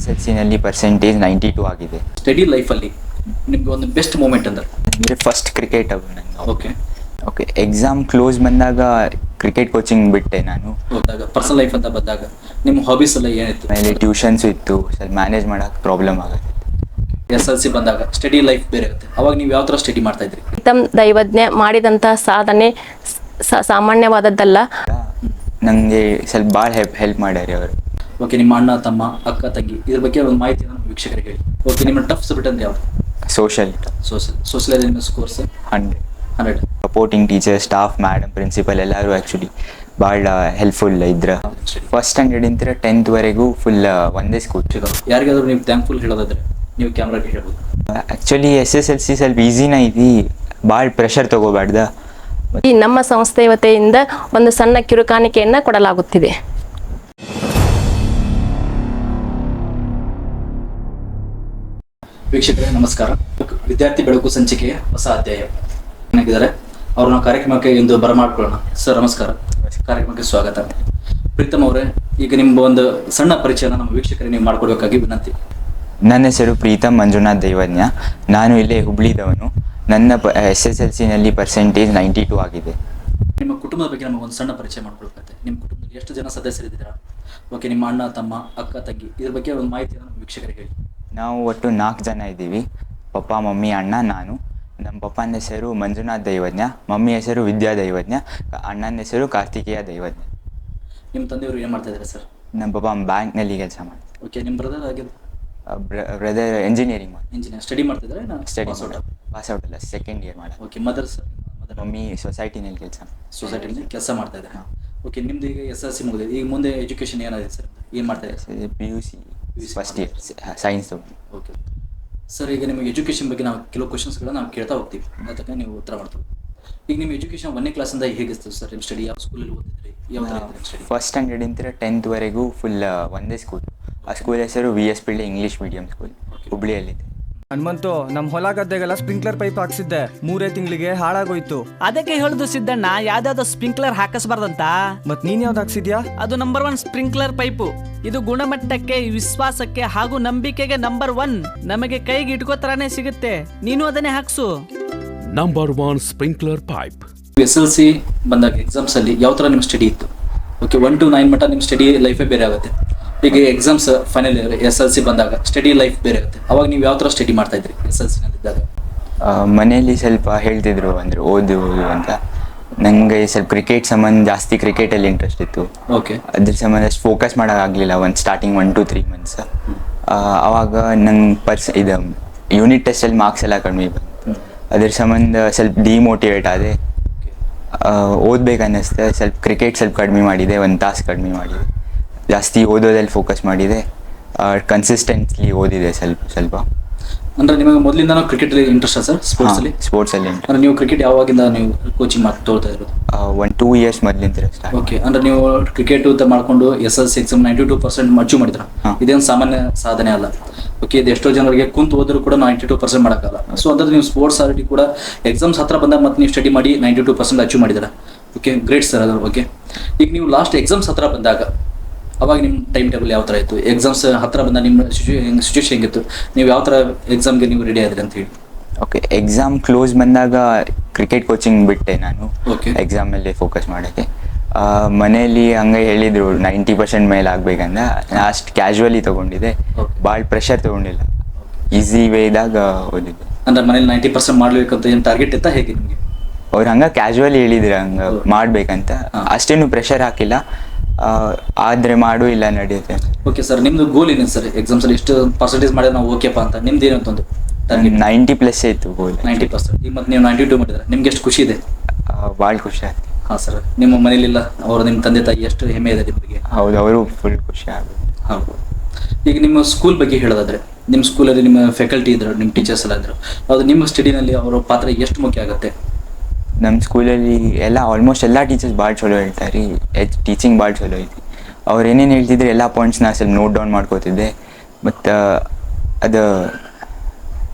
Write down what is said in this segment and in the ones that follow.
SSLCನಲ್ಲಿ percentage 92 ಆಗಿದೆ. Study ಲೈಫಲ್ಲಿ ನಿಮ್ಗೆ ಒಂದು ಬೆಸ್ಟ್ ಮೂಮೆಂಟ್ ಅಂದ್ರೆ ಫಸ್ಟ್ ಕ್ರಿಕೆಟ್ ನಂದು. ಓಕೆ ಎಕ್ಸಾಮ್ ಕ್ಲೋಸ್ ಬಂದಾಗ ಕ್ರಿಕೆಟ್ ಕೋಚಿಂಗ್ ಬಿಟ್ಟೆ ನಾನು. ಹೋದಾಗ ಪರ್ಸನಲ್ ಲೈಫ್ ಅಂತ ಬಂದಾಗ ನಿಮ್ಮ ಹಾಬೀಸ್ ಎಲ್ಲ ಏನಿತ್ತು? ಆಮೇಲೆ ಟ್ಯೂಷನ್ಸು ಇತ್ತು, ಸ್ವಲ್ಪ ಮ್ಯಾನೇಜ್ ಮಾಡೋಕೆ ಪ್ರಾಬ್ಲಮ್ ಆಗುತ್ತೆ. SSLC ಬಂದಾಗ ಸ್ಟಡಿ ಲೈಫ್ ಬೇರೆ ಇರುತ್ತೆ. ಅವಾಗ ನೀವು ಯಾವ ಥರ ಸ್ಟಡಿ ಮಾಡ್ತಾ ಇದ್ರಿ? ಪ್ರೀತಮ್ ದೈವಜ್ಞ ಮಾಡಿದಂತಹ ಸಾಧನೆ ಸಾಮಾನ್ಯವಾದದ್ದಲ್ಲ. ನನಗೆ ಸ್ವಲ್ಪ ಭಾಳ ಹೆಲ್ಪ್ ಮಾಡ್ಯಾರಿ ಅವರು. ಓಕೆ, ನಿಮ್ಮ ಅಣ್ಣ ತಮ್ಮ ಅಕ್ಕ ತಂಗಿ ಇದ್ರ ಬಗ್ಗೆ ಒಂದು ಮಾಹಿತಿ ನಮ್ಮ ವೀಕ್ಷಕರಿಗೆ ಹೇಳಿ. ಓಕೆ, ನಿಮ್ಮ ಟಫ್ ಸಬ್ಜೆಕ್ಟ್ ಅಂದ್ರೆ ಯಾವುದು? ಸೋಷಲ್ ನಿಮ್ಮ scores 100. Supporting teacher, staff, madam, principal ಎಲ್ಲರೂ ಆ್ಯಕ್ಚುಲಿ ಭಾಳ ಹೆಲ್ಪ್ಫುಲ್ ಇದ್ರ. ಫಸ್ಟ್ ಸ್ಟ್ಯಾಂಡರ್ಡಿಂದ 10th ವರೆಗೂ ಫುಲ್ ಒಂದೇ ಸ್ಕೂಲ್. ಯಾರಿಗಾದ್ರೂ ನೀವು ಥ್ಯಾಂಕ್ಫುಲ್ ಹೇಳೋದಾದ್ರೆ ನೀವು ಕ್ಯಾಮ್ರಾಗೆ ಹೇಳ್ಬೋದು. ಆ್ಯಕ್ಚುಲಿ SSLC ಸ್ವಲ್ಪ ಈಸಿನ ಐತಿ, ಭಾಳ ಪ್ರೆಷರ್ ತೊಗೋಬಾರ್ದ. ಈ ನಮ್ಮ ಸಂಸ್ಥೆ ವತಿಯಿಂದ ಒಂದು ಸಣ್ಣ ಕಿರುಕಾಣಿಕೆಯನ್ನು ಕೊಡಲಾಗುತ್ತಿದೆ. ವೀಕ್ಷಕರೇ ನಮಸ್ಕಾರ. ವಿದ್ಯಾರ್ಥಿ ಬೆಳಕು ಸಂಚಿಕೆಯ ಹೊಸ ಅಧ್ಯಾಯ ಏನಾಗಿದ್ದಾರೆ ಅವ್ರನ್ನ ಕಾರ್ಯಕ್ರಮಕ್ಕೆ ಎಂದು ಬರಮಾಡ್ಕೊಳ್ಳೋಣ. ಸರ್ ನಮಸ್ಕಾರ, ಕಾರ್ಯಕ್ರಮಕ್ಕೆ ಸ್ವಾಗತ. ಪ್ರೀತಮ್ ಅವರೇ, ಈಗ ನಿಮ್ಮ ಒಂದು ಸಣ್ಣ ಪರಿಚಯನ ನಮ್ಮ ವೀಕ್ಷಕರಿಗೆ ನೀವು ಮಾಡ್ಕೊಡ್ಬೇಕಾಗಿ ವಿನಂತಿ. ನನ್ನ ಹೆಸರು ಪ್ರೀತಮ್ ಮಂಜುನಾಥ್ ದೈವಜ್ಞ. ನಾನು ಇಲ್ಲೇ ಹುಬ್ಳಿದವನು. ನನ್ನ SSLCನಲ್ಲಿ ಪರ್ಸೆಂಟೇಜ್ 92 ಆಗಿದೆ. ನಿಮ್ಮ ಕುಟುಂಬದ ಬಗ್ಗೆ ನಮಗೆ ಒಂದು ಸಣ್ಣ ಪರಿಚಯ ಮಾಡ್ಕೊಳ್ಬೇಕು. ನಿಮ್ಮ ಕುಟುಂಬದಲ್ಲಿ ಎಷ್ಟು ಜನ ಸದಸ್ಯರಿದ್ದೀರಾ? ಓಕೆ, ನಿಮ್ಮ ಅಣ್ಣ ತಮ್ಮ ಅಕ್ಕ ತಂಗಿ ಇದ್ರ ಬಗ್ಗೆ ಒಂದು ಮಾಹಿತಿಯನ್ನು ನಮ್ಮ ವೀಕ್ಷಕರಿಗೆ ಹೇಳಿ. ನಾವು ಒಟ್ಟು 4 ಜನ ಇದ್ದೀವಿ. ಪಪ್ಪ, ಮಮ್ಮಿ, ಅಣ್ಣ, ನಾನು. ನಮ್ಮ ಪಪ್ಪನ ಹೆಸರು ಮಂಜುನಾಥ್ ದೈವಜ್ಞ, ಮಮ್ಮಿ ಹೆಸರು ವಿದ್ಯಾ ದೈವಜ್ಞ, ಅಣ್ಣನ ಹೆಸರು ಕಾರ್ತಿಕೇಯ ದೈವಜ್ಞ. ನಿಮ್ಮ ತಂದೆಯವರು ಏನು ಮಾಡ್ತಾ ಇದ್ದಾರೆ ಸರ್? ನಮ್ಮ ಪಪ್ಪ ಬ್ಯಾಂಕ್ನಲ್ಲಿ ಕೆಲಸ ಮಾಡ್ತಾರೆ. ಓಕೆ, ನಿಮ್ಮ ಬ್ರದರ್ ಆಗಿದೆ? ಬ್ರದರ್ ಇಂಜಿನಿಯರಿಂಗ್ ಸ್ಟಡಿ ಮಾಡ್ತಿದ್ದಾರೆ? ಸ್ಟಡಿ ಪಾಸ್ ಔಟ್ ಅಲ್ಲ, ಸೆಕೆಂಡ್ ಇಯರ್ ಮಾಡ. Okay, mother sir? ಮಮ್ಮಿ ಸೊಸೈಟಿನಲ್ಲಿ ಸೊಸೈಟಿನಲ್ಲಿ ಕೆಲಸ ಮಾಡ್ತಾ ಇದ್ದಾರೆ. ಓಕೆ, ನಿಮ್ದು ಈಗ SSLC ಮುಗಿದಿದೆ, ಈಗ ಮುಂದೆ ಎಜುಕೇಶನ್ ಏನಾಗಿದೆ ಸರ್? ಏನು ಮಾಡ್ತಾ ಇದ್ದಾರೆ? PUC ಫಸ್ಟ್ ಇಯರ್ ಸೈನ್ಸ್ ತಗೊಂಡು. ಓಕೆ ಸರ್, ಈಗ ನಿಮಗೆ ಎಜುಕೇಷನ್ ಬಗ್ಗೆ ನಾವು ಕೆಲವು ಕ್ವಶನ್ಸ್ಗಳನ್ನ ನಾವು ಕೇಳ್ತಾ ಹೋಗ್ತೀವಿ, ಅದಕ್ಕೆ ನೀವು ಉತ್ತರ ಮಾಡ್ತೀವಿ. ಈಗ ನಿಮ್ಮ ಎಜುಕೇಷನ್ 1ನೇ ಕ್ಲಾಸಿಂದ ಹೇಗಿತ್ತು ಸರ್? ನಿಮ್ಮ ಸ್ಟಡಿ ಯಾವ ಸ್ಕೂಲಲ್ಲಿ ಓದಿದ್ರಿ? ಯಾವ ಸ್ಟಡಿ? ಫಸ್ಟ್ ಸ್ಟ್ಯಾಂಡರ್ಡಿಂದ 10th ವರೆಗೂ ಫುಲ್ ಒಂದೇ ಸ್ಕೂಲ್. ಆ ಸ್ಕೂಲ್ ಹೆಸರು VS Pillai English medium school, ಹುಬ್ಳಿಯಲ್ಲಿದೆ. ಹನುಮಂತು, ನಮ್ಮ ಹೊಲ ಗದ್ದೆಗೆಲ್ಲ ಸ್ಪ್ರಿಂಕ್ಲರ್ ಪೈಪ್ ಹಾಕ್ಸಿದ್ದೆ, 3 ತಿಂಗಳಿಗೆ ಹಾಳಾಗೋಯ್ತು. ಅದಕ್ಕೆ ಹೇಳುದು ಸಿದ್ದಣ್ಣ, ಯಾವ್ದಾವ್ದು ಸ್ಪ್ರಿಂಕ್ಲರ್ ಹಾಕಿಸ್ಬಾರ್ದಂತ. ಮತ್ ನೀನ್ ಯಾವ್ದು ಹಾಕ್ಸಿದ್ಯಾ? ಅದು ನಂಬರ್ 1 ಸ್ಪ್ರಿಂಕ್ಲರ್ ಪೈಪು. ಇದು ಗುಣಮಟ್ಟಕ್ಕೆ, ವಿಶ್ವಾಸಕ್ಕೆ ಹಾಗೂ ನಂಬಿಕೆಗೆ ನಂಬರ್ 1. ನಮಗೆ ಕೈಗೆ ಇಟ್ಕೋತರಾನೇ ಸಿಗುತ್ತೆ. ನೀನು ಅದನ್ನೇ ಹಾಕ್ಸು. Number 1 sprinkler pipe. SSLC ಬಂದಾಗ ಎಕ್ಸಾಮ್ಸ್ ಅಲ್ಲಿ ಯಾವ ತರ ನಿಮ್ಮ ಸ್ಟಡಿ ಇತ್ತು? ಓಕೆ, 1 to 9 ಮಟ್ಟ ನಿಮ್ಮ ಸ್ಟಡಿ ಲೈಫೇ ಬೇರೆ ಆಗುತ್ತೆ. ಈಗ ಎಕ್ಸಾಮ್ಸ್ ಫೈನಲ್ ಇಯರ್ SSLC ಬಂದಾಗ ಸ್ಟಡಿ ಲೈಫ್ ಬೇರೆ ಇರುತ್ತೆ. ಅವಾಗ ನೀವು ಯಾವ ಥರ ಸ್ಟಡಿ ಮಾಡ್ತಾ ಇದ್ರಿ SSLC ನಲ್ಲಿದ್ದಾಗ? ಮನೆಯಲ್ಲಿ ಸ್ವಲ್ಪ ಹೇಳ್ತಿದ್ರು ಅಂದರೆ ಓದು ಅಂತ. ನನಗೆ ಸ್ವಲ್ಪ ಕ್ರಿಕೆಟ್ ಸಂಬಂಧ ಜಾಸ್ತಿ ಕ್ರಿಕೆಟಲ್ಲಿ ಇಂಟ್ರೆಸ್ಟ್ ಇತ್ತು. ಓಕೆ, ಅದ್ರ ಸಂಬಂಧ ಅಷ್ಟು ಫೋಕಸ್ ಮಾಡೋಕ್ಕಾಗಲಿಲ್ಲ ಸ್ಟಾರ್ಟಿಂಗ್ 1 to 3 months. ಆವಾಗ ನಂಗೆ ಇದು ಯೂನಿಟ್ ಟೆಸ್ಟಲ್ಲಿ ಮಾರ್ಕ್ಸ್ ಎಲ್ಲ ಕಡಿಮೆ ಬಂತು. ಅದ್ರ ಸಂಬಂಧ ಸ್ವಲ್ಪ ಡಿಮೋಟಿವೇಟ್ ಆದೆ. ಓದ್ಬೇಕು ಅನ್ನಿಸ್ತೆ. ಸ್ವಲ್ಪ ಕ್ರಿಕೆಟ್ ಸ್ವಲ್ಪ ಕಡಿಮೆ ಮಾಡಿದೆ, 1 ತಾಸು ಕಡಿಮೆ ಮಾಡಿದೆ. ಜಾಸ್ತಿ ಓದೋದಲ್ಲಿ ಫೋಕಸ್ ಮಾಡಿದೆ, ಕನ್ಸಿಸ್ಟೆಂಟ್ಲಿ ಓದಿದೆ ಸ್ವಲ್ಪ. ಅಂದ್ರೆ ನಿಮಗೆ ಮೊದಲಿಂದ ಕ್ರಿಕೆಟ್ ಇಂಟ್ರೆಸ್ಟ್ ಸರ್? ಸ್ಪೋರ್ಟ್ಸಲ್ಲಿ ಅಂದ್ರೆ ನೀವು ಕ್ರಿಕೆಟ್ ಯಾವಾಗಿಂದ ನೀವು ಕೋಚಿಂಗ್ ತೋಳ್ತಾ ಇರೋದು? 1-2 years ಮೊದಲಿಂದ. ಓಕೆ, ಅಂದ್ರೆ ನೀವು ಕ್ರಿಕೆಟ್ ಅಂತ ಮಾಡ್ಕೊಂಡು SSLC ಎಕ್ಸಾಮ್ 92% ಅಚೀವ್ ಮಾಡಿದ್ರ? ಇದೇನು ಸಾಮಾನ್ಯ ಸಾಧನೆ ಅಲ್ಲ. ಓಕೆ, ಇದು ಎಷ್ಟೋ ಜನರಿಗೆ ಕುಂತು ಹೋದ್ರು ಕೂಡ 92% ಮಾಡೋಕ್ಕಲ್ಲ. ಸೊ ಅಂದ್ರೆ ನೀವು ಸ್ಪೋರ್ಟ್ಸ್ ಆಲ್ರೆಡಿ ಕೂಡ ಎಕ್ಸಾಮ್ಸ್ ಹತ್ರ ಬಂದಾಗ ಮತ್ತೆ ನೀವು ಸ್ಟಡಿ ಮಾಡಿ 92% ಅಚೀವ್ ಮಾಡಿದ್ದೀರಾ. ಓಕೆ, ಗ್ರೇಟ್ ಸರ್ ಅದು. ಓಕೆ, ಈಗ ನೀವು ಲಾಸ್ಟ್ ಎಕ್ಸಾಮ್ಸ್ ಹತ್ರ ಬಂದಾಗ ಅವಾಗ ನಿಮ್ಮ ಟೈಮ್ ಟೇಬಲ್ ಯಾವ ಥರ ಇತ್ತು? ಎಕ್ಸಾಮ್ಸ್ ಹತ್ರ ಬಂದಾಗ ನಿಮ್ಮ ಸಿಚುವೇಶನ್ ಹೆಂಗಿತ್ತು? ನೀವು ಯಾವ ಥರ ಎಕ್ಸಾಮ್ಗೆ ನೀವು ರೆಡಿ ಆದ್ರಿ ಅಂತ ಹೇಳಿ? ಓಕೆ, ಎಕ್ಸಾಮ್ ಕ್ಲೋಸ್ ಬಂದಾಗ ಕ್ರಿಕೆಟ್ ಕೋಚಿಂಗ್ ಬಿಟ್ಟೆ ನಾನು. ಓಕೆ, ಎಕ್ಸಾಮಲ್ಲಿ ಫೋಕಸ್ ಮಾಡೋಕ್ಕೆ. ಮನೆಯಲ್ಲಿ ಹಂಗೆ ಹೇಳಿದರು 90% ಮೇಲೆ ಆಗ್ಬೇಕಂದ. ಅಷ್ಟು ಕ್ಯಾಶುವಲಿ ತೊಗೊಂಡಿದ್ದೆ, ಭಾಳ ಪ್ರೆಷರ್ ತೊಗೊಂಡಿಲ್ಲ. ಈಸಿ ವೇದಾಗ ಓದಿದ್ದೆ. ಅಂದ್ರೆ ಮನೇಲಿ 90% ಮಾಡ್ಬೇಕಂತ ಏನು ಟಾರ್ಗೆಟ್ ಇತ್ತಾ ಹೇಗೆ ನಿಮಗೆ? ಅವ್ರು ಹಂಗೆ ಕ್ಯಾಶುವಲಿ ಹೇಳಿದ್ರು ಹಂಗೆ ಮಾಡ್ಬೇಕಂತ. ಅಷ್ಟೇನು ಪ್ರೆಷರ್ ಹಾಕಿಲ್ಲ, ಆದರೆ ಮಾಡು ಇಲ್ಲ ನಡೆಯುತ್ತೆ. ಓಕೆ ಸರ್, ನಿಮ್ದು ಗೋಲ್ ಏನಿದೆ ಸರ್? ಎಕ್ಸಾಮ್ಸ್ ಅಲ್ಲಿ ಎಷ್ಟು ಪರ್ಸೆಂಟೇಜ್ ಮಾಡಿದ್ರೆ ನಾವು ಓಕೆಪ್ಪ ಅಂತ ನಿಮ್ದು ಏನಂತಂದು? 90+ ಇತ್ತು ಗೋಲ್. 90%. ಈಗ ಮತ್ತೆ ನೀವು 92 ಮಾಡಿದ್ರೆ ನಿಮ್ಗೆ ಎಷ್ಟು ಖುಷಿ ಇದೆ? ಭಾಳ ಖುಷಿ ಆಯ್ತು. ಹಾಂ ಸರ್, ನಿಮ್ಮ ಮನೇಲಿಲ್ಲ ಅವರು ನಿಮ್ಮ ತಂದೆ ತಾಯಿ ಎಷ್ಟು ಹೆಮ್ಮೆ ಇದೆ ನಿಮಗೆ? ಹೌದು, ಅವರು ಫುಲ್ ಖುಷಿ ಆಗುತ್ತೆ. ಹೌದು. ಈಗ ನಿಮ್ಮ ಸ್ಕೂಲ್ ಬಗ್ಗೆ ಹೇಳೋದಾದ್ರೆ, ನಿಮ್ಮ ಸ್ಕೂಲಲ್ಲಿ ನಿಮ್ಮ ಫ್ಯಾಕಲ್ಟಿ ಇದ್ರು, ನಿಮ್ಮ ಟೀಚರ್ಸ್ ಎಲ್ಲ ಇದ್ರು, ಅದು ನಿಮ್ಮ ಸ್ಟಡಿನಲ್ಲಿ ಅವರ ಪಾತ್ರ ಎಷ್ಟು ಮುಖ್ಯ ಆಗುತ್ತೆ? ನಮ್ಮ ಸ್ಕೂಲಲ್ಲಿ ಆಲ್ಮೋಸ್ಟ್ ಎಲ್ಲ ಟೀಚರ್ಸ್ ಭಾಳ ಚಲೋ ಹೇಳ್ತಾರೆ. ಟೀಚಿಂಗ್ ಭಾಳ ಚಲೋ ಐತಿ. ಅವ್ರು ಏನೇನು ಹೇಳ್ತಿದ್ರು ಎಲ್ಲ ಪಾಯಿಂಟ್ಸ್ನ ಸ್ವಲ್ಪ ನೋಟ್ ಡೌನ್ ಮಾಡ್ಕೋತಿದ್ದೆ. ಮತ್ತು ಅದು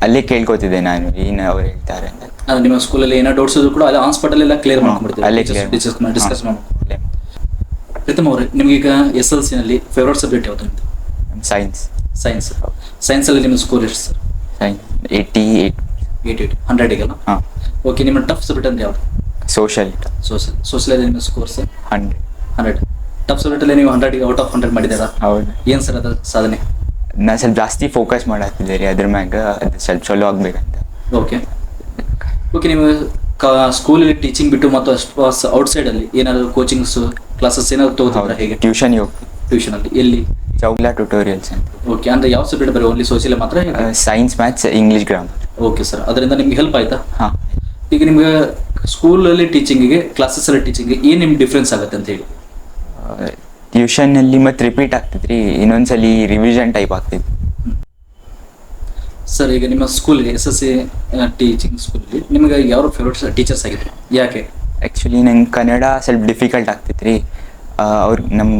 ಅಲ್ಲೇ ಕೇಳ್ಕೊತಿದ್ದೆ ನಾನು ಏನು ಅವ್ರು ಹೇಳ್ತಾರೆ ಅಂತ. ನಿಮ್ಮ ಸ್ಕೂಲಲ್ಲಿ ಏನೋ ಡೌಟ್ಸ್ ಇದ್ರು ಕೂಡ ಅಲ್ಲಿ ಆನ್ ಸ್ಪಾಟಲ್ಲಿ ಎಲ್ಲ ಕ್ಲಿಯರ್ ಮಾಡ್ಕೊಂಡ್ಬಿಡ್ತೀವಿ, ಅಲ್ಲೇ ಡಿಸ್ಕಸ್ ಮಾಡ್ಕೊಂಡು. ಪ್ರೀತಮ್ ಅವರೇ, ನಿಮ್ಗೀಗ SSLC ನಲ್ಲಿ ಫೇವ್ರೇಟ್ ಸಬ್ಜೆಕ್ಟ್ ಯಾವುದು? ಸೈನ್ಸ್. ಸೈನ್ಸಲ್ಲಿ ನಿಮ್ಮ ಸ್ಕೋರ್ ಎಷ್ಟು ಸರ್? ಸೈನ್ಸ್ 88. 100ಗೆಲ್ಲ. ಹಾಂ. ಓಕೆ, ನಿಮ್ಮ ಟಫ್ ಸಬ್ಜೆಕ್ಟ್ ಅಂದ್ರೆ ಯಾವುದು? ಸೋಷಲ್. ಸೋಷಿಯಲ್ ನಿಮ್ಮ ಸ್ಕೋರ್ ಸರ್? 100. ಟಫ್ ಸಬ್ಜೆಕ್ಟಲ್ಲಿ ನೀವು 100ಗೆ ಔಟ್ ಆಫ್ 100 ಮಾಡಿದ್ದೀರಾ? ಹೌದು. ಏನು ಸರ್ ಅದು ಸಾಧನೆ? ನಾನು ಸ್ವಲ್ಪ ಜಾಸ್ತಿ ಫೋಕಸ್ ಮಾಡತ್ತಿದ್ದೆ ರೀ ಅದ್ರ ಮ್ಯಾಗ, ಅದು ಸ್ವಲ್ಪ ಚಲೋ ಆಗ್ಬೇಕಂತ. ಓಕೆ, ನೀವು ಸ್ಕೂಲಲ್ಲಿ ಟೀಚಿಂಗ್ ಬಿಟ್ಟು ಮತ್ತು ಔಟ್ಸೈಡಲ್ಲಿ ಏನಾದರೂ ಕೋಚಿಂಗ್ಸ್ ಕ್ಲಾಸಸ್ ಏನಾದ್ರು ತಗೋತಿದ್ರ? ಹೇಗೆ? ಟ್ಯೂಷನ್ಗೆ ಹೋಗ್ತೀನಿ. ಟ್ಯೂಷನಲ್ಲಿ ಎಲ್ಲಿ? ಚೌಗ್ಲಾ ಟ್ಯುಟೋರಿಯಲ್ಸ್ ಅಂತ. ಓಕೆ, ಅಂದರೆ ಯಾವ ಸಬ್ಜೆಕ್ಟ್ ಬರೀ ಓನ್ಲಿ ಸೋಷಿಯಲ್ ಮಾತ್ರ? Science, maths, English, grammar. Okay sir, ಅದರಿಂದ ನಿಮ್ಗೆ ಹೆಲ್ಪ್ ಆಯ್ತಾ? ಹಾಂ. ಈಗ ನಿಮ್ಗೆ ಸ್ಕೂಲಲ್ಲಿ ಟೀಚಿಂಗಿಗೆ ಕ್ಲಾಸಸ್ಸಲ್ಲಿ ಟೀಚಿಂಗಿಗೆ ಏನು ನಿಮ್ಗೆ ಡಿಫ್ರೆನ್ಸ್ ಆಗುತ್ತೆ ಅಂತ ಹೇಳಿ? ಟ್ಯೂಷನ್ನಲ್ಲಿ ಮತ್ತೆ ರಿಪೀಟ್ ಆಗ್ತೈತ್ರಿ, ಇನ್ನೊಂದ್ಸಲಿ ರಿವಿಷನ್ ಟೈಪ್ ಆಗ್ತೈತಿ. ಸರ್, ಈಗ ನಿಮ್ಮ ಸ್ಕೂಲಲ್ಲಿ SSC ಟೀಚಿಂಗ್ ಸ್ಕೂಲಲ್ಲಿ ನಿಮಗೆ ಯಾವ ಫೇವ್ರೇಟ್ ಟೀಚರ್ಸ್ ಆಗಿದ್ರು? ಯಾಕೆ? ಆ್ಯಕ್ಚುಲಿ ನಂಗೆ ಕನ್ನಡ ಸ್ವಲ್ಪ ಡಿಫಿಕಲ್ಟ್ ಆಗ್ತೈತ್ರಿ. ಅವ್ರು ನಮ್ಮ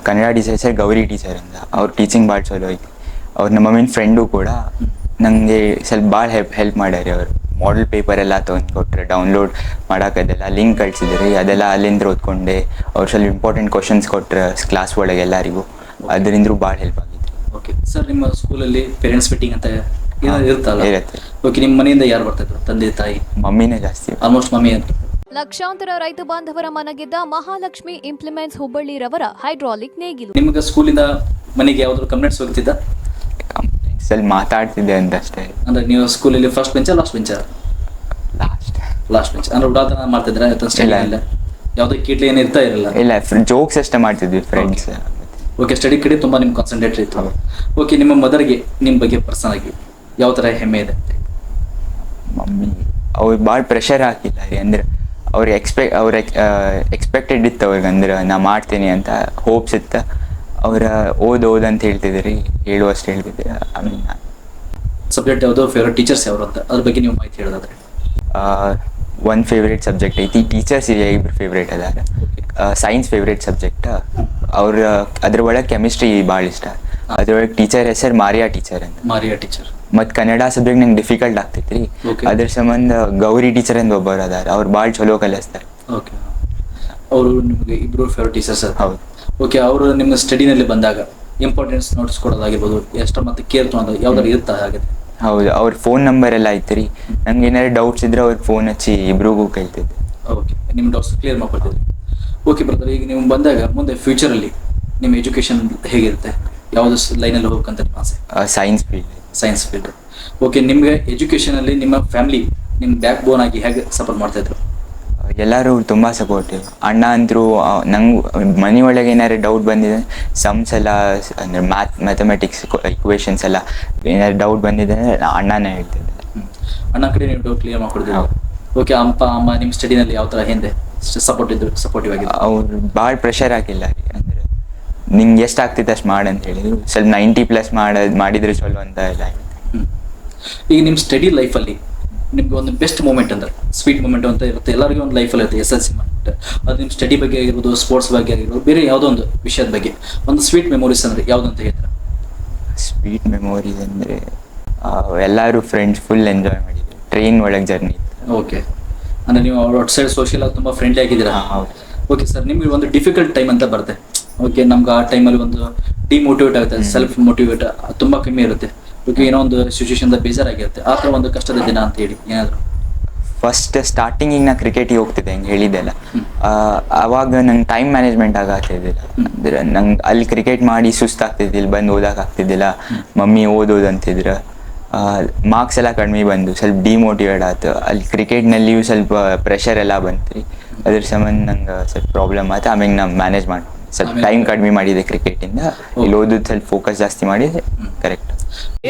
Kannada teacher sir Gauri teacher ಅಂತ, ಅವ್ರ ಟೀಚಿಂಗ್ ಭಾಳ ಚಲೋ ಐತಿ. ಅವ್ರು ನಮ್ಮ ಮಮ್ಮಿನ ಫ್ರೆಂಡು ಕೂಡ. ನನಗೆ ಸ್ವಲ್ಪ ಭಾಳ ಹೆಲ್ಪ್ ಮಾಡ್ಯಾರಿ ಅವರು. ಮಾಡೆಲ್ ಪೇಪರ್ ಎಲ್ಲ ತೊಗೊಂಡು ಕೊಟ್ಟರೆ, ಡೌನ್ಲೋಡ್ ಮಾಡೋಕ್ಕದೆಲ್ಲ ಲಿಂಕ್ ಕಳಿಸಿದ್ರಿ, ಅದೆಲ್ಲ ಅಲ್ಲಿಂದ ಓದ್ಕೊಂಡೆ. ಅವ್ರು ಸ್ವಲ್ಪ ಇಂಪಾರ್ಟೆಂಟ್ ಕ್ವಶನ್ಸ್ ಕೊಟ್ಟರೆ ಕ್ಲಾಸ್ ಒಳಗೆ ಎಲ್ಲರಿಗೂ, ಅದರಿಂದ ಭಾಳ ಹೆಲ್ಪ್ ಆಗಿತ್ತು. ಓಕೆ ಸರ್, ನಿಮ್ಮ ಸ್ಕೂಲಲ್ಲಿ ಪೇರೆಂಟ್ಸ್ ಮೀಟಿಂಗ್ ಅಂತ ಏನಾದ್ರು ಇರುತ್ತಲ್ಲ? ಇರುತ್ತೆ. ಓಕೆ, ನಿಮ್ಮ ಮನೆಯಿಂದ ಯಾರು ಬರ್ತಾಯಿದ್ರು? ತಂದೆ ತಾಯಿ? ಮಮ್ಮಿನೇ ಜಾಸ್ತಿ. ಆಲ್ಮೋಸ್ಟ್ ಮಮ್ಮಿ ಅಂತ. ಲಕ್ಷಾಂತರ ರೈತ ಬಾಂಧವರ ಮನಗೆದ್ದ ಮಹಾಲಕ್ಷ್ಮಿ ಇಂಪ್ಲಿಮೆಂಟ್ಸ್ ಹುಬ್ಬಳ್ಳಿರವರ ಹೈಡ್ರಾಲಿಕ್ ನೇಗಿಲು. ನಿಮಗೆ ಸ್ಕೂಲಿಂದ ಮನೆಗೆ ಯಾವ್ದಾದ್ರು ಕಂಪ್ಲೇಂಟ್ಸ್ ಹೋಗ್ತಿದ್ದ? ಸ್ವಲ್ಪ ಮಾತಾಡ್ತಿದ್ದೆ ಅಂತಷ್ಟೇ. ಅಂದ್ರೆ ನೀವು ಸ್ಕೂಲಲ್ಲಿ ಫಸ್ಟ್ ಬೆಂಚಾ ಲಾಸ್ಟ್ ಬೆಂಚಾ? Last bench. ಅಂದ್ರೆ ಉಡಾತನ ಮಾಡ್ತಿದ್ರ? ಇಲ್ಲ, ಯಾವುದೇ ಕೀಟ್ಲೆ ಏನು ಇರ್ತಾ ಇರಲಿಲ್ಲ? ಇಲ್ಲ, ಜೋಕ್ಸ್ ಅಷ್ಟೇ ಮಾಡ್ತಿದ್ವಿ ಫ್ರೆಂಡ್ಸ್. ಓಕೆ, ಸ್ಟಡಿ ಕಡೆ ತುಂಬ ನಿಮ್ಗೆ ಕಾನ್ಸಂಟ್ರೇಟ್ ಇತ್ತು. ಓಕೆ, ನಿಮ್ಮ ಮದರ್ಗೆ ನಿಮ್ಮ ಬಗ್ಗೆ ಪರ್ಸನಲ್ ಆಗಿ ಯಾವ ಥರ ಹೆಮ್ಮೆ ಇದೆ? ಮಮ್ಮಿ ಅವ್ರಿಗೆ ಭಾಳ ಪ್ರೆಷರ್ ಹಾಕಿಲ್ಲ ರೀ. ಅಂದ್ರೆ ಅವ್ರಿಗೆ ಎಕ್ಸ್ಪೆಕ್ಟೆಡ್ ಇತ್ತು ಅವ್ರಿಗೆ, ಅಂದ್ರೆ ನಾ ಮಾಡ್ತೀನಿ ಅಂತ ಹೋಪ್ಸ್ ಇತ್ತು. ಅವ್ರ ಓದಂತ ಹೇಳ್ತಿದ್ರಿ, ಹೇಳುವಷ್ಟು ಹೇಳ್ತಿದ್ದೆ. ಆಮೇಲೆ ಸಬ್ಜೆಕ್ಟ್ ಯಾವುದು? ಫೇವ್ರೇಟ್ ಟೀಚರ್ಸ್ ಯಾರು ಅಂತ ಅದ್ರ ಬಗ್ಗೆ ನೀವು ಮಾಹಿತಿ ಹೇಳೋದಾದ್ರೆ? ಒಂದು ಫೇವ್ರೇಟ್ ಸಬ್ಜೆಕ್ಟ್ ಐತಿ. ಟೀಚರ್ಸ್ ಇಬ್ಬರು ಫೇವ್ರೇಟ್ ಅದಾರ. Science favourite subject. ಅವ್ರ ಅದ್ರ ಒಳಗೆ ಕೆಮಿಸ್ಟ್ರಿ ಭಾಳ ಇಷ್ಟ. ಅದ್ರೊಳಗೆ ಟೀಚರ್ ಹೆಸರು ಮಾರಿಯಾ ಟೀಚರ್ ಅಂತ. Maria teacher. ಮತ್ತು ಕನ್ನಡ ಸಬ್ಜೆಕ್ಟ್ ನಂಗೆ ಡಿಫಿಕಲ್ಟ್ ಆಗ್ತೈತ್ರಿ. ಅದ್ರ ಸಂಬಂಧ ಗೌರಿ ಟೀಚರ್ ಅಂತ ಒಬ್ಬರು ಅದಾರ, ಅವ್ರು ಭಾಳ ಚಲೋ ಕಲಿಸ್ತಾರೆ. ಓಕೆ, ಅವರು ನಿಮಗೆ ಇಬ್ಬರು ಫೇವ್ರೇಟ್ ಟೀಚರ್ಸ್? ಹೌದು. ಓಕೆ, ಅವರು ನಿಮ್ಮ ಸ್ಟಡಿನಲ್ಲಿ ಬಂದಾಗ ಇಂಪಾರ್ಟೆನ್ಸ್ ನೋಟ್ಸ್ ಕೊಡೋದಾಗಿರ್ಬೋದು, ಎಷ್ಟು ಮತ್ತು ಕೇರ್ ತೊಗೊಳೋದು ಯಾವ್ದಾರು ಇರ್ತಾ ಆಗುತ್ತೆ? ಹೌದು, ಅವ್ರ ಫೋನ್ ನಂಬರ್ ಎಲ್ಲ ಐತ್ರಿ. ನಂಗೆ ಏನಾದ್ರು ಡೌಟ್ಸ್ ಇದ್ರೆ ಅವ್ರಿಗೆ ಫೋನ್ ಹಚ್ಚಿ ಇಬ್ರಿಗೂ ಕೇಳ್ತಿದ್ದೆ. ಓಕೆ, ನಿಮ್ಮ ಡೌಟ್ಸ್ ಕ್ಲಿಯರ್ ಮಾಡ್ಕೊಡ್ತಿದ್ರಿ. ಓಕೆ ಬ್ರದರ್, ಈಗ ನೀವು ಬಂದಾಗ ಮುಂದೆ ಫ್ಯೂಚರಲ್ಲಿ ನಿಮ್ಮ ಎಜುಕೇಷನ್ ಹೇಗಿರುತ್ತೆ? ಯಾವುದು ಲೈನಲ್ಲಿ ಹೋಗ್ಬೇಕಂತ ನಿಮ್ಮ ಆಸೆ? Science field. Science field. Okay, ನಿಮಗೆ ಎಜುಕೇಷನಲ್ಲಿ ನಿಮ್ಮ ಫ್ಯಾಮಿಲಿ ನಿಮ್ಮ ಬ್ಯಾಕ್ ಬೋನ್ ಆಗಿ ಹೇಗೆ ಸಪೋರ್ಟ್ ಮಾಡ್ತಾಯಿದ್ರು? ಎಲ್ಲರೂ ತುಂಬ ಸಪೋರ್ಟಿವ್. ಅಣ್ಣ ಅಂತರೂ ನಂಗೆ ಮನೆ ಒಳಗೆ ಏನಾದ್ರು ಡೌಟ್ ಬಂದಿದೆ, ಸಮ್ಸ್ ಎಲ್ಲ ಅಂದರೆ ಮ್ಯಾಥಮೆಟಿಕ್ಸ್ ಇಕ್ವೇಷನ್ಸ್ ಎಲ್ಲ ಏನಾದ್ರು ಡೌಟ್ ಬಂದಿದೆ ಅಣ್ಣನೇ ಹೇಳ್ತಿದ್ದೆ. ಅಣ್ಣ ಕಡೆ ನೀವು ಡೌಟ್ ಕ್ಲಿಯರ್ ಮಾಡ್ಕೊಡ್ತೀವಿ. ಓಕೆ, ಅಮ್ಮ ನಿಮ್ಮ ಸ್ಟಡಿನಲ್ಲಿ ಯಾವ ಥರ ಹಿಂದೆ ಸಪೋರ್ಟಿವ್ ಆಗಿದೆ? ಅವ್ರು ಭಾಳ ಪ್ರೆಷರ್ ಹಾಕಿಲ್ಲ ರೀ. ಅಂದರೆ ನಿಂಗೆ ಎಷ್ಟು ಆಗ್ತಿತ್ತು ಅಷ್ಟು ಮಾಡಂತ ಹೇಳಿದ್ರು. ಸ್ವಲ್ಪ 90+ ಮಾಡಿದ್ರೆ ಚಲೋ ಅಂತ ಎಲ್ಲ. ಈಗ ನಿಮ್ಮ ಸ್ಟಡಿ ಲೈಫಲ್ಲಿ ನಿಮ್ಗೆ ಒಂದು ಬೆಸ್ಟ್ ಮೂಮೆಂಟ್ ಅಂದ್ರೆ ಸ್ವೀಟ್ ಮೂಮೆಂಟ್ ಅಂತ ಇರುತ್ತೆ, ಎಲ್ಲರಿಗೂ ಒಂದು ಲೈಫಲ್ಲಿ ಇರುತ್ತೆ SSC ಮೂಮೆಂಟ್. ಅದು ನಿಮ್ಮ ಸ್ಟಡಿ ಬಗ್ಗೆ ಆಗಿರ್ಬೋದು, ಸ್ಪೋರ್ಟ್ಸ್ ಬಗ್ಗೆ ಆಗಿರ್ಬೋದು, ಬೇರೆ ಯಾವುದೋ ಒಂದು ವಿಷಯದ ಬಗ್ಗೆ ಒಂದು ಸ್ವೀಟ್ ಮೆಮೊರೀಸ್ ಅಂದರೆ ಯಾವುದು ಅಂತ ಹೇಳ್ತಾರೆ? ಸ್ವೀಟ್ ಮೆಮೊರೀಸ್ ಅಂದರೆ ಎಲ್ಲರೂ ಫ್ರೆಂಡ್ಸ್ ಫುಲ್ ಎಂಜಾಯ್ ಮಾಡಿದ್ವಿ. ಟ್ರೈನ್ ಒಳಗೆ ಜರ್ನಿ ಇತ್ತು. ಓಕೆ, ಅಂದರೆ ನೀವು ಔಟ್ಸೈಡ್ ಸೋಷಿಯಲ್ ಆಗಿ ತುಂಬ ಫ್ರೆಂಡ್ಲಿ ಆಗಿದ್ದೀರಾ? ಹೌದು. ಓಕೆ ಸರ್, ನಿಮಗೆ ಒಂದು ಡಿಫಿಕಲ್ಟ್ ಟೈಮ್ ಅಂತ ಬರುತ್ತೆ. ಓಕೆ, ನಮ್ಗೆ ಆ ಟೈಮಲ್ಲಿ ಒಂದು ಡಿಮೋಟಿವೇಟ್ ಆಗುತ್ತೆ, ಸೆಲ್ಫ್ ಮೋಟಿವೇಟ್ ತುಂಬ ಕಮ್ಮಿ ಇರುತ್ತೆ. ಓಕೆ, ಏನೋ ಒಂದು ಸಿಚುವೇಶನ್ ಬೇಜಾರಾಗಿರುತ್ತೆ, ಆ ಥರ ಒಂದು ಕಷ್ಟದ ದಿನ ಅಂತ ಹೇಳಿ ಏನಾದರೂ? ಫಸ್ಟ್ ಸ್ಟಾರ್ಟಿಂಗಿಗೆ ನಾ ಕ್ರಿಕೆಟಿಗೆ ಹೋಗ್ತಿದ್ದೆ, ಹೆಂಗೆ ಹೇಳಿದ್ದೆಲ್ಲ. ಆವಾಗ ನಂಗೆ ಟೈಮ್ ಮ್ಯಾನೇಜ್ಮೆಂಟ್ ಆಗತ್ತಿದ್ದಿಲ್ಲ. ಅಂದ್ರೆ ನಂಗೆ ಅಲ್ಲಿ ಕ್ರಿಕೆಟ್ ಮಾಡಿ ಸುಸ್ತಾಗ್ತಿದ್ದಿಲ್ಲ, ಬಂದು ಓದೋಕ್ಕಾಗ್ತಿದ್ದಿಲ್ಲ. ಮಮ್ಮಿ ಓದೋದಂತಿದ್ರು. ಮಾರ್ಕ್ಸ್ ಎಲ್ಲ ಕಡಿಮೆ ಬಂದು ಸ್ವಲ್ಪ ಡಿಮೋಟಿವೇಟ್ ಆಯ್ತು. ಅಲ್ಲಿ ಕ್ರಿಕೆಟ್ನಲ್ಲಿಯೂ ಸ್ವಲ್ಪ ಪ್ರೆಷರ್ ಎಲ್ಲ ಬಂತು ರೀ. ಅದ್ರ ಸಂಬಂಧ ನಂಗೆ ಸ್ವಲ್ಪ ಪ್ರಾಬ್ಲಮ್ ಆಯ್ತು. ಆಮೇಲೆ ನಾನು ಮ್ಯಾನೇಜ್ ಮಾಡಿ ಸ್ವಲ್ಪ ಟೈಮ್ ಕಡಿಮೆ ಮಾಡಿದೆ ಕ್ರಿಕೆಟಿಂದ. ಇಲ್ಲಿ ಓದೋದು ಸ್ವಲ್ಪ ಫೋಕಸ್ ಜಾಸ್ತಿ ಮಾಡಿದೆ. ಕರೆಕ್ಟ್.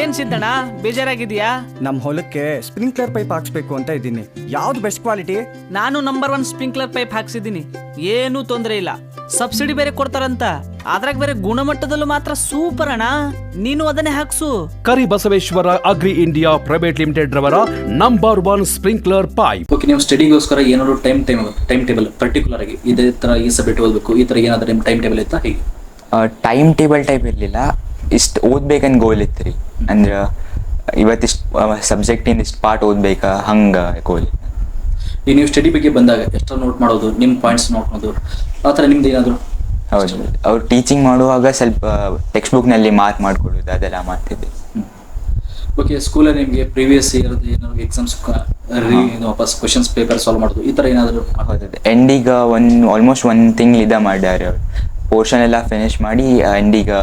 ಏನ್ ಸಿದ್ದಣ್ಣ, ಬೇಜಾರಾಗಿದ್ಯಾ? ನಮ್ಮ ಹೊಲಕ್ಕೆ ಸ್ಪ್ರಿಂಕ್ಲರ್ ಪೈಪ್ ಹಾಕ್ಸ್ಬೇಕು ಅಂತ ಇದ್ದೀನಿ. ಯಾವ್ದು ಬೆಸ್ಟ್ ಕ್ವಾಲಿಟಿ? ನಾನು ನಂಬರ್ 1 ಸ್ಪ್ರಿಂಕ್ಲರ್ ಪೈಪ್ ಹಾಕ್ಸಿದ್ದೀನಿ, ಏನೂ ತೊಂದರೆ ಇಲ್ಲ. ಸಬ್ಸಿಡಿ ಬೇರೆ ಕೊಡ್ತಾರಂತ, ಅದ್ರಾಗ ಬೇರೆ ಗುಣಮಟ್ಟದಲ್ಲೂ ಮಾತ್ರ ಸೂಪರ್ ಅಣ್ಣ. ನೀನು ಅದನ್ನೇ ಹಾಕ್ಸು. Karibasaveshwara agri India private limited ರವರ ನಂಬರ್ 1 ಸ್ಪ್ರಿಂಕ್ಲರ್ ಪೈಪ್. ಓಕೆ, ನೀವು ಸ್ಟಡಿಗೋಸ್ಕರ ಏನಾದ್ರು ಟೈಮ್ ಟೇಬಲ್ ಪರ್ಟಿಕ್ಯುಲರ್ ಆಗಿ ಇದೇ ಥರ ಈ ಸಬ್ಜೆಕ್ಟ್ ಓದಬೇಕು, ಈ ಥರ ಏನಾದರೂ ನಿಮ್ಮ ಟೈಮ್ ಟೇಬಲ್ ಇತ್ತಾ ಹೇಗೆ? ಟೈಮ್ ಟೇಬಲ್ ಟೈಪ್ ಇರಲಿಲ್ಲ. ಇಷ್ಟು ಓದ್ಬೇಕಂತ ಗೋಲ್ ಇತ್ತು ರೀ. ಅಂದ್ರೆ ಇವತ್ತಿಷ್ಟು ಸಬ್ಜೆಕ್ಟಿಂದ ಇಷ್ಟು ಪಾರ್ಟ್ ಓದ್ಬೇಕಾ, ಹಂಗೆ ಗೋಲ್. ಈಗ ನೀವು ಸ್ಟಡಿ ಬಗ್ಗೆ ಬಂದಾಗ ಎಷ್ಟೋ ನೋಟ್ ಮಾಡೋದು, ನಿಮ್ಮ ಪಾಯಿಂಟ್ಸ್ ನೋಡ್ಕೊಳೋದು, ಆ ಥರ ನಿಮ್ದು ಏನಾದರೂ? ಹೌದು, ಅವ್ರು ಟೀಚಿಂಗ್ ಮಾಡುವಾಗ ಸ್ವಲ್ಪ ಟೆಕ್ಸ್ಟ್ ಬುಕ್ನಲ್ಲಿ ಮಾರ್ಕ್ ಮಾಡ್ಕೊಳ್ಳೋದು ಅದೆಲ್ಲ ಮಾಡ್ತಿದ್ದೆ. ಓಕೆ, ಸ್ಕೂಲಲ್ಲಿ ನಿಮಗೆ ಪ್ರೀವಿಯಸ್ ಇಯರ್ ಏನಾದ್ರು ಎಕ್ಸಾಮ್ಸ್ ವಾಪಸ್ ಕ್ವಶನ್ಸ್ ಪೇಪರ್ ಸಾಲ್ವ್ ಮಾಡೋದು ಈ ಥರ ಏನಾದರೂ? ಹೌದು, ಎಂಡಿಗೆ ಆಲ್ಮೋಸ್ಟ್ 1 ತಿಂಗಳು ಮಾಡ್ಯಾರ ಅವ್ರು. ಪೋರ್ಷನ್ ಎಲ್ಲ ಫಿನಿಶ್ ಮಾಡಿ ಎಂಡಿಗೆ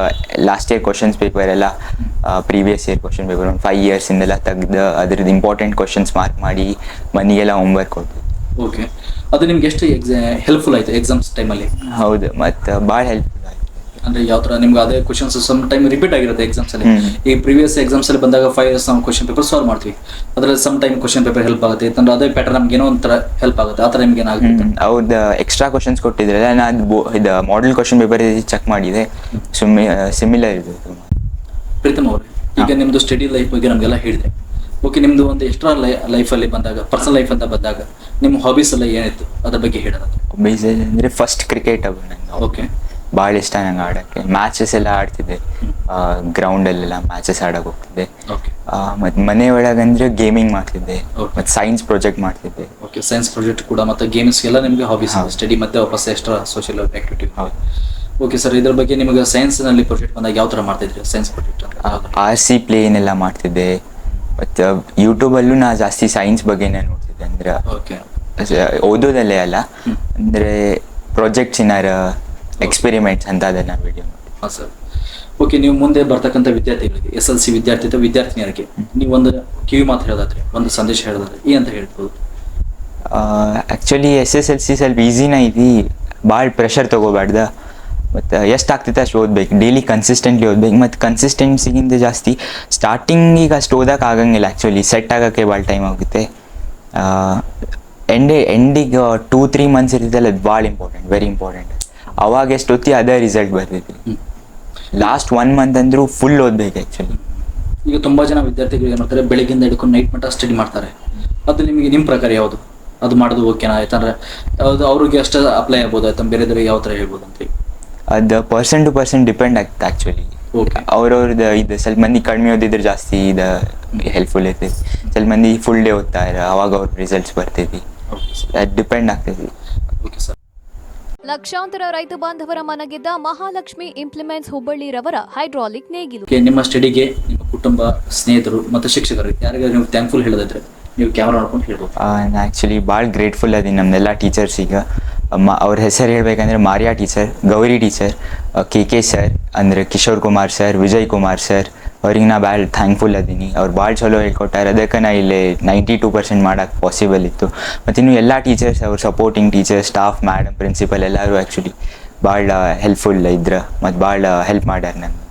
ಲಾಸ್ಟ್ ಇಯರ್ ಕ್ವಶನ್ಸ್ ಪೇಪರ್ ಎಲ್ಲ ಪ್ರೀವಿಯಸ್ ಇಯರ್ ಕ್ವಶನ್ ಪೇಪರ್ ಒಂದು 5 ಇಯರ್ಸಿಂದೆಲ್ಲ ತೆಗ್ದು ಅದ್ರದ್ದು ಇಂಪಾರ್ಟೆಂಟ್ ಕ್ವಶನ್ಸ್ ಮಾರ್ಕ್ ಮಾಡಿ ಮನೆಗೆಲ್ಲ ಹೋಮ್ವರ್ಕ್ ಕೊಡ್ತೀವಿ. ಓಕೆ, ಅದು ನಿಮ್ಗೆ ಎಷ್ಟು ಹೆಲ್ಪ್ಫುಲ್ ಆಯಿತು ಎಕ್ಸಾಮ್ಸ್ ಟೈಮಲ್ಲಿ? ಹೌದು, ಮತ್ತು ಭಾಳ ಹೆಲ್ಪ್ಫುಲ್ ಆಯಿತು. ಅಂದರೆ ಯಾವ ಥರ ನಿಮ್ಗೆ ಅದೇ ಕ್ವಶನ್ಸ್ ಸಮ್ ಟೈಮ್ ರಿಪೀಟ್ ಆಗಿರುತ್ತೆ ಎಕ್ಸಾಮ್ಸಲ್ಲಿ. ಈ ಪ್ರೀವಿಯಸ್ ಎಕ್ಸಾಮ್ಸಲ್ಲಿ ಬಂದಾಗ 5 ಇಯರ್ಸ್ ನಾವು ಕ್ವಶನ್ ಪೇಪರ್ ಸಾಲ್ವ್ ಮಾಡ್ತೀವಿ, ಅದರಲ್ಲಿ some time question paper help ಆಗುತ್ತೆ ಯಾಕಂದ್ರೆ ಅದೇ ಪ್ಯಾಟರ್ನ್ ನಮ್ಗೆ ಏನೋ ಒಂಥರ ಹೆಲ್ಪ್ ಆಗುತ್ತೆ. ಆ ಥರ ನಿಮ್ಗೆ ಏನಾಗುತ್ತೆ? ಅವ್ರದ್ದು ಎಕ್ಸ್ಟ್ರಾ ಕ್ವಶನ್ಸ್ ಕೊಟ್ಟಿದ್ರಲ್ಲ, ನಾನು ಇದು ಮಾಡೆಲ್ ಕ್ವಶನ್ ಪೇಪರ್ ಚೆಕ್ ಮಾಡಿದೆ, ಸಿಮಿಲರ್ ಇದೆ. ಪ್ರೀತಮ್ ಅವರೇ, ಈಗ ನಿಮ್ಮದು ಸ್ಟಡಿ ಲೈಫ್ ಬಗ್ಗೆ ನಮಗೆಲ್ಲ ಹೇಳಿದೆ. ಓಕೆ, ನಿಮ್ಮದು ಒಂದು ಎಕ್ಸ್ಟ್ರಾ ಲೈಫಲ್ಲಿ ಬಂದಾಗ, ಪರ್ಸನಲ್ ಲೈಫ್ ಅಂತ ಬಂದಾಗ ನಿಮ್ಮ ಹಾಬೀಸ್ ಎಲ್ಲ ಏನಿತ್ತು ಅದ್ರ ಬಗ್ಗೆ ಹೇಳೋದು? ಹಾಬೀಸ್ ಅಂದರೆ ಫಸ್ಟ್ ಕ್ರಿಕೆಟ್ ಅದು ನಂಗೆ. ಓಕೆ, ಭಾಳ ಇಷ್ಟ ನಂಗೆ ಆಡೋಕ್ಕೆ. ಮ್ಯಾಚಸ್ ಎಲ್ಲ ಆಡ್ತಿದ್ದೆ, ಗ್ರೌಂಡಲ್ಲೆಲ್ಲ ಮ್ಯಾಚಸ್ ಆಡೋಕೆ ಹೋಗ್ತಿದ್ದೆ. ಓಕೆ, ಮತ್ತು ಮನೆ ಒಳಗಂದ್ರೆ ಗೇಮಿಂಗ್ ಮಾಡ್ತಿದ್ದೆ, ಮತ್ತು ಸೈನ್ಸ್ ಪ್ರಾಜೆಕ್ಟ್ ಮಾಡ್ತಿದ್ದೆ. ಓಕೆ, ಸೈನ್ಸ್ ಪ್ರಾಜೆಕ್ಟ್ ಕೂಡ ಮತ್ತು ಗೇಮ್ಸ್ ಎಲ್ಲ ನಿಮಗೆ ಹಾಬೀಸ್, ಸ್ಟಡಿ ಮತ್ತು ವಾಪಸ್ ಎಕ್ಸ್ಟ್ರಾ ಸೋಷಿಯಲ್ ಆಕ್ಟಿವಿಟಿ. ಹೌದು. ಓಕೆ ಸರ್, ಇದ್ರ ಬಗ್ಗೆ ನಿಮಗೆ ಸೈನ್ಸ್ನಲ್ಲಿ ಪ್ರಾಜೆಕ್ಟ್ ಬಂದಾಗ ಯಾವ ಥರ ಮಾಡ್ತಿದ್ರಿ ಸೈನ್ಸ್ ಪ್ರಾಜೆಕ್ಟ್? RC ಪ್ಲೇನೆಲ್ಲ ಮಾಡ್ತಿದ್ದೆ, ಮತ್ತು ಯೂಟ್ಯೂಬಲ್ಲೂ ನಾ ಜಾಸ್ತಿ ಸೈನ್ಸ್ ಬಗ್ಗೆನೇ ನೋಡ್ತಿದ್ದೆ. ಅಂದ್ರೆ ಓಕೆ, ಓದೋದಲ್ಲೇ ಅಲ್ಲ, ಅಂದರೆ ಪ್ರಾಜೆಕ್ಟ್ಸ್ ಏನಾರ ಎಕ್ಸ್ಪೆರಿಮೆಂಟ್ಸ್ ಅಂತ ಅದನ್ನು ವಿಡಿಯೋ ಮಾಡಿ. ಹಾಂ ಸರ್. ಓಕೆ, ನೀವು ಮುಂದೆ ಬರ್ತಕ್ಕಂಥ ವಿದ್ಯಾರ್ಥಿಗಳಿಗೆ, SLC ವಿದ್ಯಾರ್ಥಿ ಅಥವಾ ವಿದ್ಯಾರ್ಥಿನಿಯರಿಗೆ ನೀವು ಒಂದು ಕಿವಿ ಮಾತು ಹೇಳೋದಾದ್ರೆ, ಒಂದು ಸಂದೇಶ ಹೇಳೋದಾದ್ರೆ ಏನಂತ ಹೇಳ್ಬೋದು? ಆ್ಯಕ್ಚುಲಿ SSLC ಸ್ವಲ್ಪ ಈಸಿನ ಐತಿ, ಭಾಳ ಪ್ರೆಷರ್ ತೊಗೋಬಾರ್ದ. ಮತ್ತು ಎಷ್ಟು ಆಗ್ತೈತೆ ಅಷ್ಟು ಓದ್ಬೇಕು, ಡೈಲಿ ಕನ್ಸಿಸ್ಟೆಂಟ್ಲಿ ಓದ್ಬೇಕು. ಮತ್ತು ಕನ್ಸಿಸ್ಟೆನ್ಸಿಗಿಂತ ಜಾಸ್ತಿ ಸ್ಟಾರ್ಟಿಂಗಿಗೆ ಅಷ್ಟು ಓದೋಕೆ ಆಗಂಗಿಲ್ಲ. ಆ್ಯಕ್ಚುಲಿ ಸೆಟ್ ಆಗೋಕ್ಕೆ ಭಾಳ ಟೈಮ್ ಆಗುತ್ತೆ. ಎಂಡಿಗೆ 2-3 ಮಂತ್ಸ್ ಇರ್ತೈತಲ್ಲ, ಅದು ಭಾಳ ಇಂಪಾರ್ಟೆಂಟ್, ವೆರಿ ಇಂಪಾರ್ಟೆಂಟ್. ಅವಾಗ ಎಷ್ಟು ಓದ್ತಿ ಅದೇ ರಿಸಲ್ಟ್ ಬರ್ತೈತಿ. ಲಾಸ್ಟ್ 1 ಮಂತ್ ಅಂದರೂ ಫುಲ್ ಓದ್ಬೇಕು ಆ್ಯಕ್ಚುಲಿ. ಈಗ ತುಂಬ ಜನ ವಿದ್ಯಾರ್ಥಿಗಳು ಏನು ಮಾಡ್ತಾರೆ, ಬೆಳಗ್ಗಿಂದ ಹಿಡ್ಕೊಂಡು ನೈಟ್ ಮಟ್ಟ ಸ್ಟಡಿ ಮಾಡ್ತಾರೆ. ಅದು ನಿಮಗೆ ನಿಮ್ಮ ಪ್ರಕಾರ ಯಾವುದು? ಅದು ಮಾಡೋದು ಓಕೆನಾ? ಯಾಕಂದ್ರೆ ಅದು ಅವ್ರಿಗೆ ಅಷ್ಟೇ ಅಪ್ಲೈ ಆಗ್ಬೋದು, ಆಯ್ತು ಬೇರೆದವ್ರಿಗೆ ಯಾವ ಥರ ಹೇಳ್ಬೋದು ಅಂತೇಳಿ? ಅದು ಪರ್ಸನ್ ಟು ಪರ್ಸನ್ ಡಿಪೆಂಡ್ ಆಗ್ತದೆ ಆ್ಯಕ್ಚುಲಿ. ಓಕೆ, ಅವ್ರವ್ರದ್ದು ಇದು ಸ್ವಲ್ಪ ಮಂದಿ ಕಡಿಮೆ ಓದಿದ್ರೆ ಜಾಸ್ತಿ ಇದು ಹೆಲ್ಪ್ಫುಲ್ ಇರ್ತೈತಿ. ಸ್ವಲ್ಪ ಮಂದಿ ಫುಲ್ ಡೇ ಓದ್ತಾರೆ, ಅವಾಗ ಅವ್ರ ರಿಸಲ್ಟ್ಸ್ ಬರ್ತೈತಿ. ಅದು ಡಿಪೆಂಡ್ ಆಗ್ತೈತಿ. Okay sir. ಲಕ್ಷಾಂತರ ರೈತ ಬಾಂಧವರ ಮನಗೆದ್ದ ಮಹಾಲಕ್ಷ್ಮಿ ಇಂಪ್ಲಿಮೆಂಟ್ಸ್ ಹುಬ್ಬಳ್ಳಿರವರ ಹೈಡ್ರಾಲಿಕ್ ನೇಗಿಲು. ನಿಮ್ಮ ಸ್ಟಡಿಗೆ ನಿಮ್ಮ ಕುಟುಂಬ, ಸ್ನೇಹಿತರು ಮತ್ತು ಶಿಕ್ಷಕರು ಯಾರಿಗಾದ್ರೂ ನೀವು ಥ್ಯಾಂಕ್ಫುಲ್ ಹೇಳೋದಾದ್ರೆ ನೀವು ಕ್ಯಾಮ್ರಾ ನೋಡ್ಕೊಂಡು ಹೇಳ್ಬೋದು. ನಾನು ಆ್ಯಕ್ಚುಲಿ ಭಾಳ ಗ್ರೇಟ್ಫುಲ್ ಅದೀನಿ ನಮ್ಮೆಲ್ಲ ಟೀಚರ್ಸಿಗೆ. ಅವ್ರ ಹೆಸರು ಹೇಳ್ಬೇಕಂದ್ರೆ Maria teacher, Gauri teacher, KK sir, ಅಂದರೆ ಕಿಶೋರ್ ಕುಮಾರ್ ಸರ್, ವಿಜಯ್ ಕುಮಾರ್ ಸರ್, ಅವ್ರಿಗೆ ನಾ ಭಾಳ ಥ್ಯಾಂಕ್ಫುಲ್ ಅದೀನಿ. ಅವ್ರು ಭಾಳ ಚಲೋ ಹೇಳ್ಕೊಟ್ಟಾರೆ, ಅದಕ್ಕೆ ನಾ ಇಲ್ಲಿ 92% ಮಾಡೋಕ್ಕೆ ಪಾಸಿಬಲ್ ಇತ್ತು. ಮತ್ತು ಇನ್ನು ಎಲ್ಲ ಟೀಚರ್ಸ್, ಅವ್ರ supporting teacher, staff, madam, principal ಎಲ್ಲರೂ ಆ್ಯಕ್ಚುಲಿ ಭಾಳ ಹೆಲ್ಪ್ಫುಲ್ ಇದ್ರು ಮತ್ತು ಭಾಳ ಹೆಲ್ಪ್ ಮಾಡ್ಯಾರ ನಂಗೆ.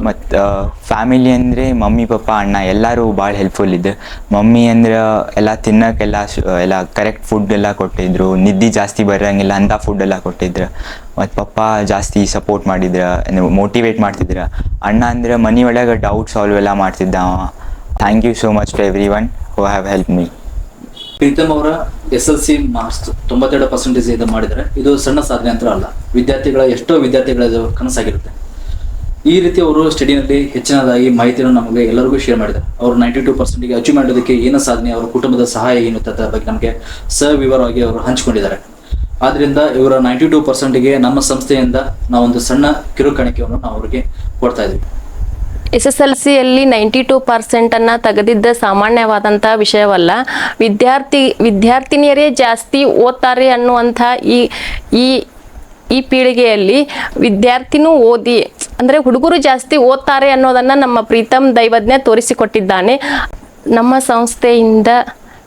ಮತ್ತು ಫ್ಯಾಮಿಲಿ ಅಂದರೆ ಮಮ್ಮಿ ಪಪ್ಪ ಅಣ್ಣ ಎಲ್ಲರೂ ಭಾಳ ಹೆಲ್ಪ್ಫುಲ್ ಇದ್ದು. ಮಮ್ಮಿ ಅಂದ್ರೆ ಎಲ್ಲ ತಿನ್ನೋಕ್ಕೆಲ್ಲ ಎಲ್ಲ ಕರೆಕ್ಟ್ ಫುಡ್ ಎಲ್ಲ ಕೊಟ್ಟಿದ್ರು, ನಿದ್ದೆ ಜಾಸ್ತಿ ಬರೋಂಗಿಲ್ಲ ಅಂಥ ಫುಡ್ ಎಲ್ಲ ಕೊಟ್ಟಿದ್ರು. ಮತ್ತು ಪಪ್ಪ ಜಾಸ್ತಿ ಸಪೋರ್ಟ್ ಮಾಡಿದ್ರು, ಮೋಟಿವೇಟ್ ಮಾಡ್ತಿದ್ರು. ಅಣ್ಣ ಅಂದ್ರೆ ಮನೆ ಒಳಗೆ ಡೌಟ್ ಸಾಲ್ವ್ ಎಲ್ಲ ಮಾಡ್ತಿದ್ದ. Thank you so much to everyone who have help me. Pritam ಅವರ SLC ಮಾರ್ಕ್ಸ್ 92% ಇದು ಮಾಡಿದರೆ ಇದು ಸಣ್ಣ ಸಾಧನೆ ಅಂತ ಅಲ್ಲ, ವಿದ್ಯಾರ್ಥಿಗಳ ಎಷ್ಟೋ ವಿದ್ಯಾರ್ಥಿಗಳ ಕನಸಾಗಿರುತ್ತೆ. ಈ ರೀತಿ ಅವರು ಸ್ಟಡಿನಲ್ಲಿ ಹೆಚ್ಚಿನದಾಗಿ ಮಾಹಿತಿಯನ್ನು ನಮಗೆ ಎಲ್ಲರಿಗೂ ಶೇರ್ ಮಾಡಿದ್ದಾರೆ. ಅವರು 92%ಗೆ ಅಚೀವ್ ಮಾಡೋದಕ್ಕೆ ಏನು ಸಾಧನೆ, ಅವರ ಕುಟುಂಬದ ಸಹಾಯ ಏನು ಅದರ ಬಗ್ಗೆ ನಮಗೆ ಸವಿವರವಾಗಿ ಅವರು ಹಂಚಿಕೊಂಡಿದ್ದಾರೆ. ಆದ್ದರಿಂದ ಇವರ 92%ಗೆ ನಮ್ಮ ಸಂಸ್ಥೆಯಿಂದ ನಾವೊಂದು ಸಣ್ಣ ಕಿರುಕಾಣಿಕೆಯನ್ನು ನಾವು ಅವರಿಗೆ ಕೊಡ್ತಾ ಇದ್ದೀವಿ. SSLCಯಲ್ಲಿ 92% ತೆಗೆದಿದ್ದ ಸಾಮಾನ್ಯವಾದಂಥ ವಿಷಯವಲ್ಲ. ವಿದ್ಯಾರ್ಥಿನಿಯರೇ ಜಾಸ್ತಿ ಓದ್ತಾರೆ ಅನ್ನುವಂಥ ಈ ಪೀಳಿಗೆಯಲ್ಲಿ ವಿದ್ಯಾರ್ಥಿನೂ ಓದಿ, ಅಂದರೆ ಹುಡುಗರು ಜಾಸ್ತಿ ಓದ್ತಾರೆ ಅನ್ನೋದನ್ನು ನಮ್ಮ ಪ್ರೀತಮ್ ದೈವಜ್ಞ ತೋರಿಸಿಕೊಟ್ಟಿದ್ದಾನೆ. ನಮ್ಮ ಸಂಸ್ಥೆಯಿಂದ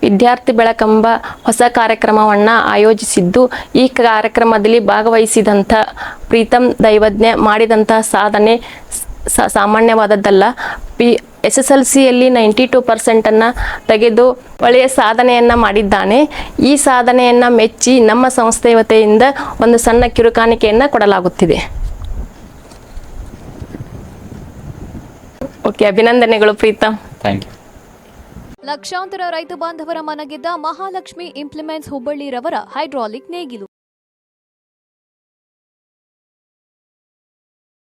ವಿದ್ಯಾರ್ಥಿ ಬೆಳಕೆಂಬ ಹೊಸ ಕಾರ್ಯಕ್ರಮವನ್ನು ಆಯೋಜಿಸಿದ್ದು, ಈ ಕಾರ್ಯಕ್ರಮದಲ್ಲಿ ಭಾಗವಹಿಸಿದಂಥ ಪ್ರೀತಮ್ ದೈವಜ್ಞ ಮಾಡಿದಂಥ ಸಾಧನೆ ಸಾಮಾನ್ಯವಾದದ್ದಲ್ಲ. SSLCಯಲ್ಲಿ 92% ತೆಗೆದು ಒಳ್ಳೆಯ ಸಾಧನೆಯನ್ನು ಮಾಡಿದ್ದಾನೆ. ಈ ಸಾಧನೆಯನ್ನು ಮೆಚ್ಚಿ ನಮ್ಮ ಸಂಸ್ಥೆ ವತಿಯಿಂದ ಒಂದು ಸಣ್ಣ ಕಿರುಕಾಣಿಕೆಯನ್ನು ಕೊಡಲಾಗುತ್ತಿದೆ. ಓಕೆ, ಅಭಿನಂದನೆಗಳು ಪ್ರೀತಮ್. Thank you. ಲಕ್ಷಾಂತರ ರೈತ ಬಾಂಧವರ ಮನಗೆದ್ದ ಮಹಾಲಕ್ಷ್ಮಿ ಇಂಪ್ಲಿಮೆಂಟ್ಸ್ ಹುಬ್ಬಳ್ಳಿರವರ ಹೈಡ್ರಾಲಿಕ್ ನೇಗಿಲು.